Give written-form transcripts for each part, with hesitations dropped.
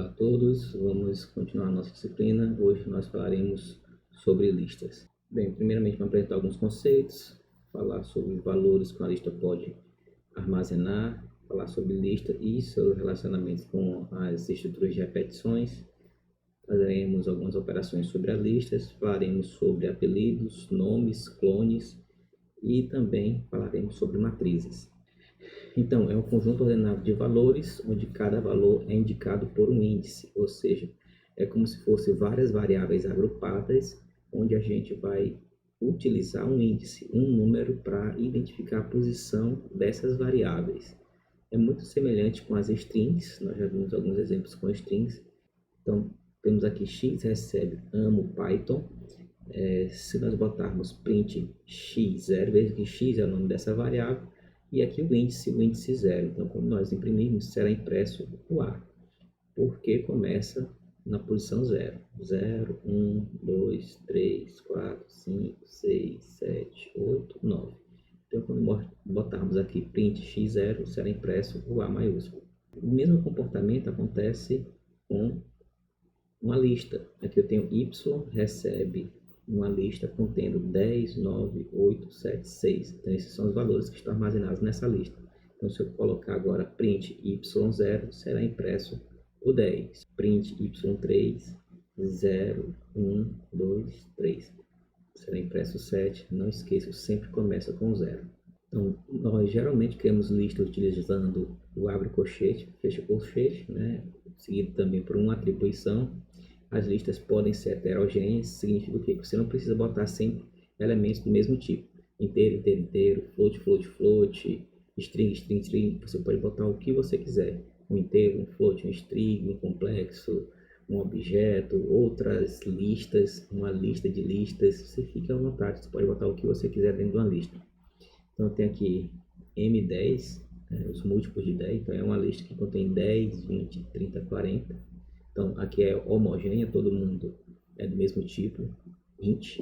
Olá a todos, vamos continuar a nossa disciplina. Hoje nós falaremos sobre listas. Bem, primeiramente vamos apresentar alguns conceitos, falar sobre valores que uma lista pode armazenar, falar sobre lista e seus relacionamentos com as estruturas de repetições. Fazeremos algumas operações sobre as listas, falaremos sobre apelidos, nomes, clones e também falaremos sobre matrizes. Então, é um conjunto ordenado de valores, onde cada valor é indicado por um índice, ou seja, é como se fossem várias variáveis agrupadas, onde a gente vai utilizar um índice, um número, para identificar a posição dessas variáveis. É muito semelhante com as strings, nós já vimos alguns exemplos com strings. Então, temos aqui x recebe amo Python. Se nós botarmos print x0, veja que x é o nome dessa variável, e aqui o índice 0. Então, como nós imprimirmos, será impresso o A, porque começa na posição 0. 0, 1, 2, 3, 4, 5, 6, 7, 8, 9. Então, quando botarmos aqui print x0, será impresso o A maiúsculo. O mesmo comportamento acontece com uma lista. Aqui eu tenho y recebe uma lista contendo 10, 9, 8, 7, 6. Então, esses são os valores que estão armazenados nessa lista. Então, se eu colocar agora print y0, será impresso o 10. Print y3, 0, 1, 2, 3. Será impresso o 7. Não esqueça, sempre começa com 0. Então, nós geralmente criamos listas utilizando o abre colchete, fecha colchete, né? Seguido também por uma atribuição. As listas podem ser heterogêneas, significa o quê? Que você não precisa botar sempre elementos do mesmo tipo. Inteiro, inteiro, inteiro, float, float, float, string, string, string. Você pode botar o que você quiser. Um inteiro, um float, um string, um complexo, um objeto, outras listas, uma lista de listas. Você fica à vontade, você pode botar o que você quiser dentro de uma lista. Então, eu tenho aqui M10, os múltiplos de 10. Então, é uma lista que contém 10, 20, 30, 40. Então, aqui é homogênea, todo mundo é do mesmo tipo, int.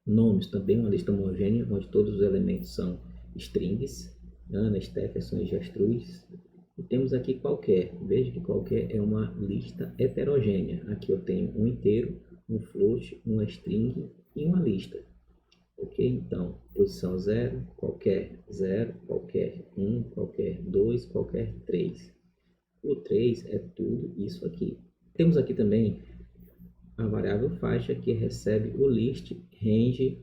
Nomes, também uma lista homogênea, onde todos os elementos são strings, Ana, Stephenson e Gertrudes. E temos aqui qualquer, veja que qualquer é uma lista heterogênea. Aqui eu tenho um inteiro, um float, uma string e uma lista. Ok? Então, posição 0, qualquer 1, qualquer 2, qualquer 3. O 3 é tudo isso aqui. Temos aqui também a variável faixa que recebe o list range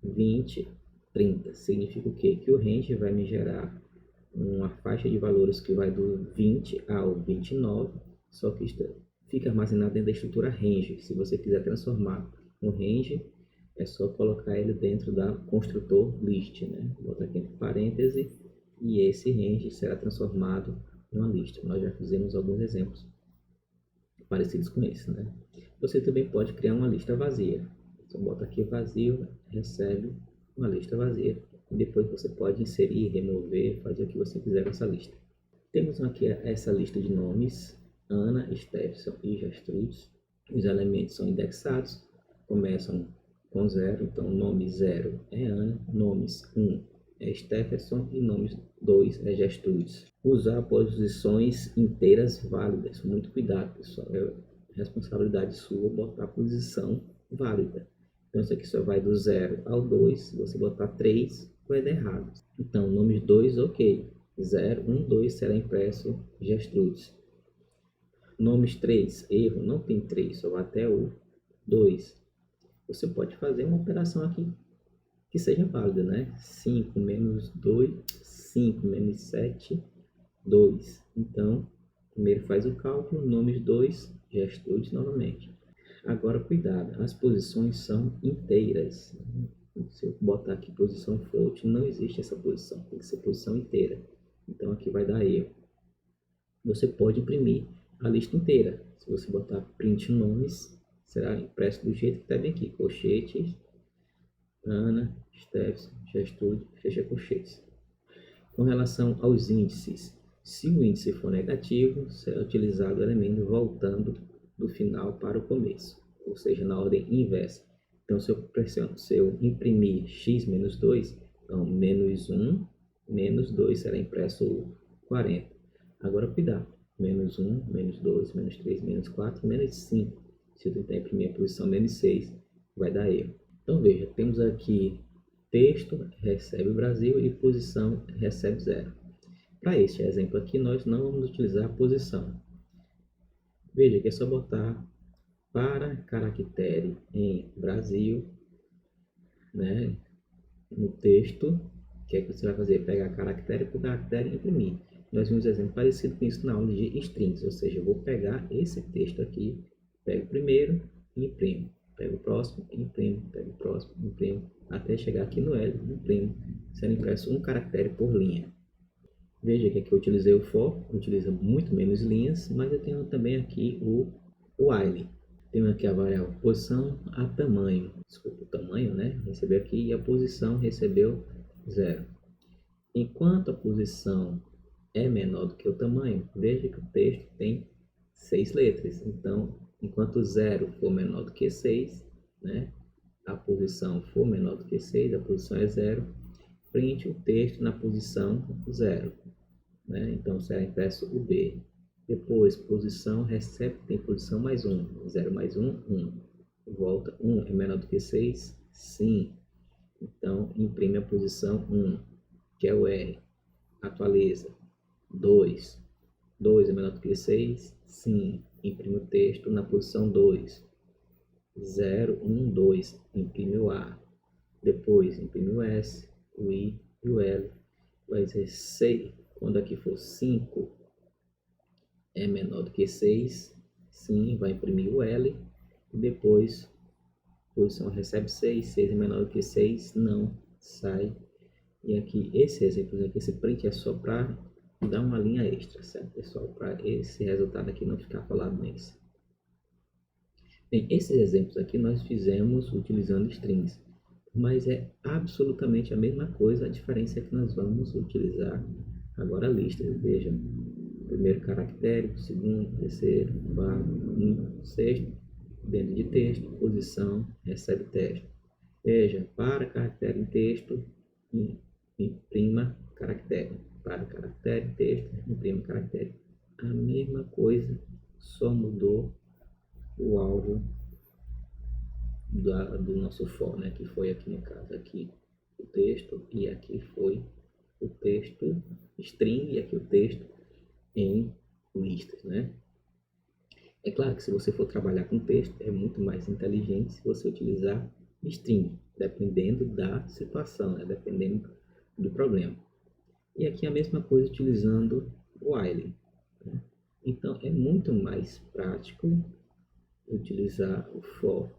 20, 30. Significa o quê? Que o range vai me gerar uma faixa de valores que vai do 20 ao 29, só que fica armazenado dentro da estrutura range. Se você quiser transformar um range, é só colocar ele dentro da construtor list, né? Botar aqui entre parênteses e esse range será transformado uma lista. Nós já fizemos alguns exemplos parecidos com esse, né? Você também pode criar uma lista vazia. Então, bota aqui vazio, recebe uma lista vazia. E depois você pode inserir, remover, fazer o que você quiser nessa lista. Temos aqui essa lista de nomes, Ana, Stephenson e Gertrudes. Os elementos são indexados, começam com 0. Então, nome 0 é Ana, nomes 1 é Stephenson e nomes 2 é Gertrudes. Usar posições inteiras válidas. Muito cuidado, pessoal. É responsabilidade sua botar a posição válida. Então, isso aqui só vai do 0 ao 2. Se você botar 3, vai dar errado. Então, nomes 2, ok. 0, 1, 2 será impresso Gertrudes. Nomes 3, erro, não tem 3, só vai até o 2. Você pode fazer uma operação aqui que seja válida, né? 5 menos 2, 5 menos 7, 2. Então, primeiro faz o cálculo, nomes 2, Gertrudes novamente. Agora, cuidado, as posições são inteiras. Se eu botar aqui posição float, não existe essa posição, tem que ser posição inteira. Então, aqui vai dar erro. Você pode imprimir a lista inteira. Se você botar print nomes, será impresso do jeito que está bem aqui, colchetes, Ana, Stephenson, Gertrude, fecha colchetes. Com relação aos índices, se o índice for negativo, será utilizado o elemento voltando do final para o começo, ou seja, na ordem inversa. Então, se eu imprimir x menos 2, então menos 1, menos 2 será impresso 40. Agora, cuidado, menos 1, menos 2, menos 3, menos 4, menos 5. Se eu tentar imprimir a posição menos 6, vai dar erro. Então veja, temos aqui texto recebe Brasil e posição recebe 0. Para este exemplo aqui, nós não vamos utilizar a posição. Veja que é só botar para caractere em Brasil, né, no texto. O que é que você vai fazer? Pegar caractere por caractere e imprimir. Nós vimos um exemplo parecido com isso na aula de strings, ou seja, eu vou pegar esse texto aqui, pego o primeiro e imprimo. Pego o próximo e imprimo, pego o próximo e imprimo, até chegar aqui no L, imprimo, sendo impresso um caractere por linha. Veja que aqui eu utilizei o for, utiliza muito menos linhas, mas eu tenho também aqui o while. Tenho aqui a variável posição a tamanho, desculpa, o tamanho, né? Recebeu aqui e a posição recebeu 0. Enquanto a posição é menor do que o tamanho, veja que o texto tem 6 letras. Então, enquanto 0 for menor do que 6, né? A posição for menor do que 6, a posição é 0, print o texto na posição 0. Né? Então, será impresso o B. Depois, posição, recebe, tem posição mais 1. 0 mais 1, 1. Volta, 1 é menor do que 6? Sim. Então, imprime a posição 1, que é o R. Atualiza. 2. 2 é menor do que 6? Sim. Imprime o texto na posição 2. 0, 1, 2. Imprime o A. Depois, imprime o S, o I e o L. Vai ser 6. Quando aqui for 5 é menor do que 6, sim, vai imprimir o L. E depois, posição recebe 6, 6 é menor do que 6, não, sai. E aqui, esse exemplo aqui, esse print é só para dar uma linha extra, certo, pessoal? Para esse resultado aqui não ficar colado nesse. Bem, esses exemplos aqui nós fizemos utilizando strings, mas é absolutamente a mesma coisa, a diferença é que nós vamos utilizar agora listas. Veja, primeiro caractere, segundo, terceiro, quarto, quinto, sexto, dentro de texto, posição, recebe texto. Veja, para caractere em texto, imprima caractere. Para caractere, texto, imprima caractere. A mesma coisa, só mudou o alvo do nosso for, né? Que foi aqui no caso, aqui o texto, e aqui foi o texto string, e aqui o texto em listas, né? É claro que se você for trabalhar com texto, é muito mais inteligente se você utilizar string, dependendo da situação, né? Dependendo do problema. E aqui a mesma coisa utilizando while, né? Então, é muito mais prático utilizar o for.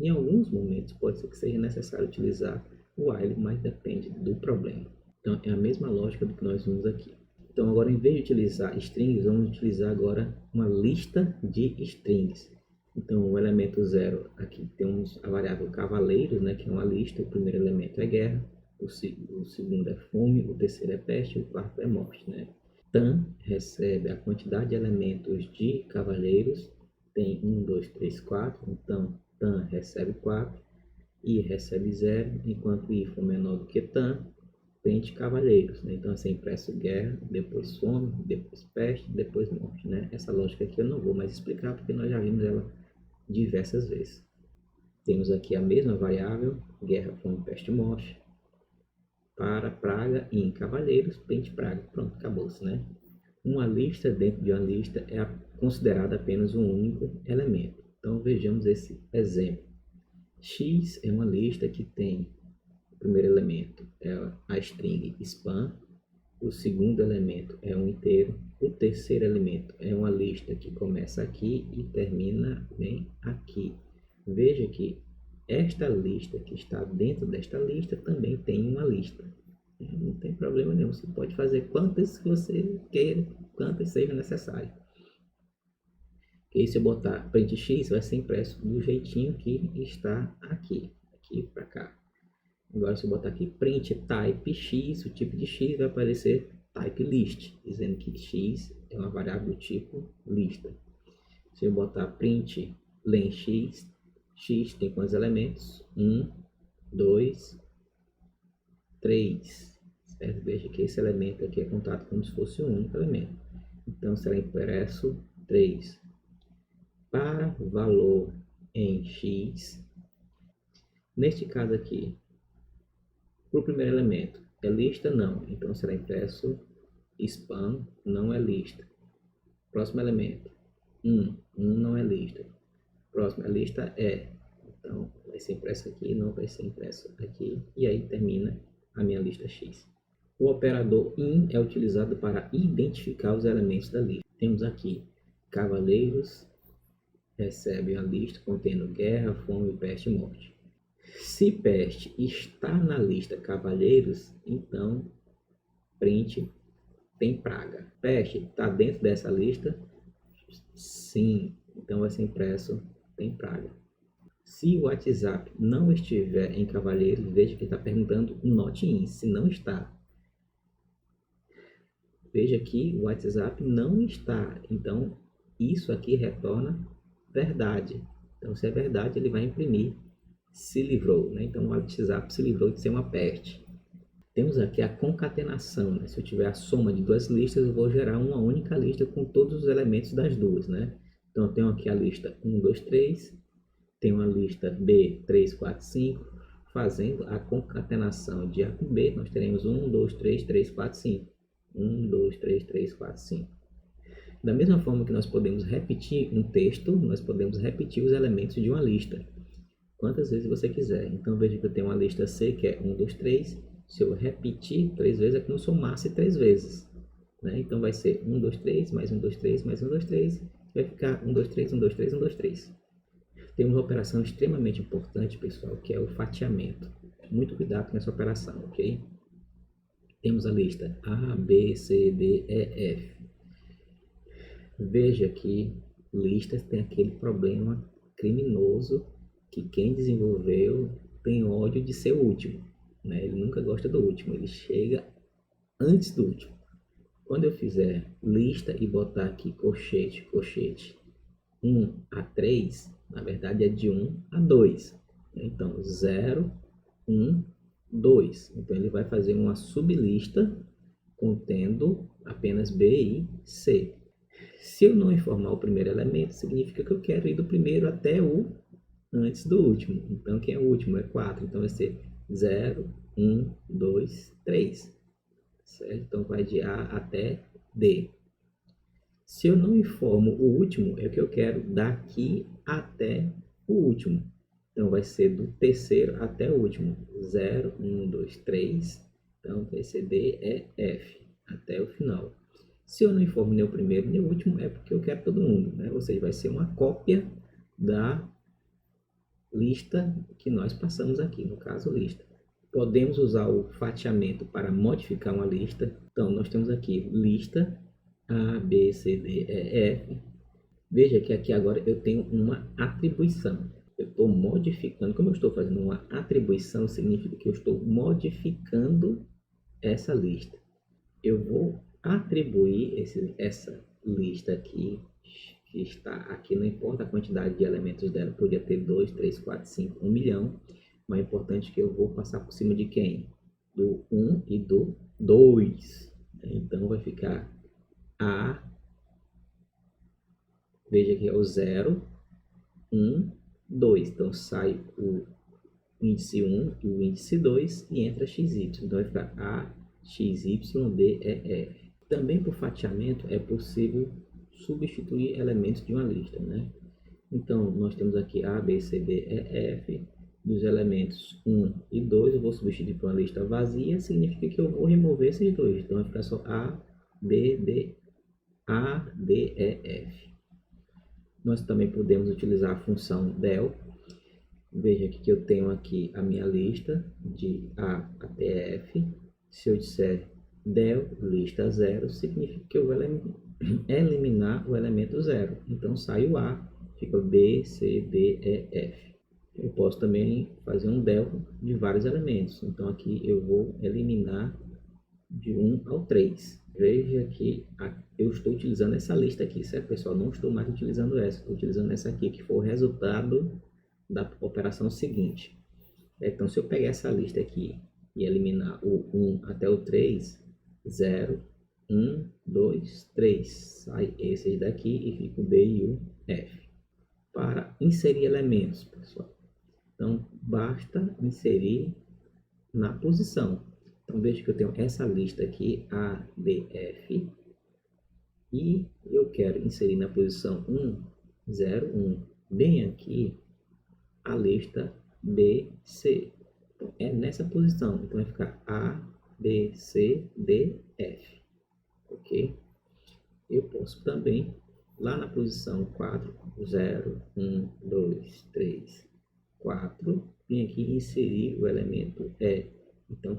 Em alguns momentos pode ser que seja necessário utilizar o while, mas depende do problema. Então, é a mesma lógica do que nós vimos aqui. Então, agora, em vez de utilizar strings, vamos utilizar agora uma lista de strings. Então, o elemento 0, aqui temos a variável cavaleiros, né, que é uma lista. O primeiro elemento é guerra, o segundo é fome, o terceiro é peste, o quarto é morte, né? Tan recebe a quantidade de elementos de cavaleiros, tem 1, 2, 3, 4, então tan recebe 4, i recebe 0, enquanto i for menor do que tan, print cavaleiros, né? Então, assim, impresso guerra, depois fome, depois peste, depois morte, né? Essa lógica aqui eu não vou mais explicar, porque nós já vimos ela diversas vezes. Temos aqui a mesma variável, guerra, fome, peste, morte, para praga e em cavaleiros, print praga. Pronto, acabou-se, né? Uma lista dentro de uma lista é considerada apenas um único elemento. Então, vejamos esse exemplo. X é uma lista que tem o primeiro elemento é a string span, o segundo elemento é um inteiro, o terceiro elemento é uma lista que começa aqui e termina bem aqui. Veja que esta lista que está dentro desta lista também tem uma lista. Não tem problema nenhum, você pode fazer quantas que você queira, quantas seja necessário. E se eu botar print x, vai ser impresso do jeitinho que está aqui para cá. Agora, se eu botar aqui print type x, o tipo de x vai aparecer type list, dizendo que x é uma variável do tipo lista. Se eu botar print len x, x tem quantos elementos? 1, 2, 3. Certo? Veja que esse elemento aqui é contado como se fosse um único elemento. Então será impresso 3. Para valor em x, neste caso aqui, para o primeiro elemento, é lista? Não. Então será impresso span, não é lista. Próximo elemento, 1 não é lista. Próximo, a lista é. Então vai ser impresso aqui, não vai ser impresso aqui. E aí termina a minha lista x. O operador in é utilizado para identificar os elementos da lista. Temos aqui cavaleiros recebem a lista contendo guerra, fome, peste e morte. Se peste está na lista cavaleiros, então print tem praga. Peste está dentro dessa lista? Sim, então vai ser impresso tem praga. Se o WhatsApp não estiver em cavaleiros, veja que está perguntando not in, se não está. Veja que o WhatsApp não está, então isso aqui retorna verdade. Então, se é verdade, ele vai imprimir se livrou, né? Então o WhatsApp se livrou de ser uma peste. Temos aqui a concatenação, né? Se eu tiver a soma de duas listas, eu vou gerar uma única lista com todos os elementos das duas, né? Então eu tenho aqui a lista 1, 2, 3, tenho a lista B, 3, 4, 5, fazendo a concatenação de A com B, nós teremos 1, 2, 3, 3, 4, 5. 1, 2, 3, 3, 4, 5. Da mesma forma que nós podemos repetir um texto, nós podemos repetir os elementos de uma lista quantas vezes você quiser. Então veja que eu tenho uma lista C que é 1, 2, 3. Se eu repetir 3 vezes, é como se eu somasse 3 vezes. Né? Então vai ser 1, 2, 3, mais 1, 2, 3, mais 1, 2, 3. Vai ficar 1, 2, 3, 1, 2, 3, 1, 2, 3. Tem uma operação extremamente importante, pessoal, que é o fatiamento. Muito cuidado com essa operação, ok? Temos a lista A, B, C, D, E, F. Veja que listas tem aquele problema criminoso que quem desenvolveu tem ódio de ser o último, né? Ele nunca gosta do último, ele chega antes do último. Quando eu fizer lista e botar aqui colchete, 1 a 3, na verdade é de 1 a 2. Então 0, 1, 2. Então ele vai fazer uma sublista contendo apenas B e C. Se eu não informar o primeiro elemento, significa que eu quero ir do primeiro até o antes do último. Então, quem é o último? É 4. Então, vai ser 0, 1, 2, 3. Certo? Então, vai de A até D. Se eu não informo o último, é o que eu quero daqui até o último. Então, vai ser do terceiro até o último. 0, 1, 2, 3. Então, vai ser D, E, F. Até o final. Se eu não informo nem o primeiro nem o último, é porque eu quero todo mundo, né? Ou seja, vai ser uma cópia da lista que nós passamos aqui, no caso lista. Podemos usar o fatiamento para modificar uma lista. Então, nós temos aqui lista A, B, C, D, E, F. Veja que aqui agora eu tenho uma atribuição. Eu estou modificando. Como eu estou fazendo uma atribuição, significa que eu estou modificando essa lista. Eu vou atribuir essa lista aqui, que está aqui, não importa a quantidade de elementos dela, podia ter 2, 3, 4, 5, 1 milhão, mas é importante que eu vou passar por cima de quem? Do 1 e do 2. Então vai ficar A, veja que é o 0, 1, 2. Então sai o índice 1 e o índice 2 e entra XY. Então vai ficar A, XY, D, E, F. Também por fatiamento é possível substituir elementos de uma lista, né? Então, nós temos aqui A, B, C, D, E, F. Dos elementos 1 e 2, eu vou substituir por uma lista vazia, significa que eu vou remover esses dois. Então, vai ficar só A, B, D, A, D, E, F. Nós também podemos utilizar a função del. Veja que eu tenho aqui a minha lista de A até F. Se eu disser del lista 0, significa que eu vou eliminar o elemento 0. Então sai o A, fica B, C, D, E, F. Eu posso também fazer um del de vários elementos. Então aqui eu vou eliminar de 1 ao 3. Veja que eu estou utilizando essa lista aqui, certo, pessoal? Não estou mais utilizando essa, estou utilizando essa aqui, que foi o resultado da operação seguinte. Então, se eu pegar essa lista aqui e eliminar o 1 até o 3, 0, 1, 2, 3. Sai esses daqui e fica o D e o F. Para inserir elementos, pessoal. Então, basta inserir na posição. Então, veja que eu tenho essa lista aqui, A, B, F. E eu quero inserir na posição 1, 0, 1. Bem aqui, a lista B, C. Então, é nessa posição. Então, vai ficar A, B, C, D, F. Ok? Eu posso também, lá na posição 4, 0, 1, 2, 3, 4, vim aqui inserir o elemento E. Então,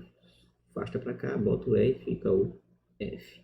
afasta para cá, bota o E e fica o F.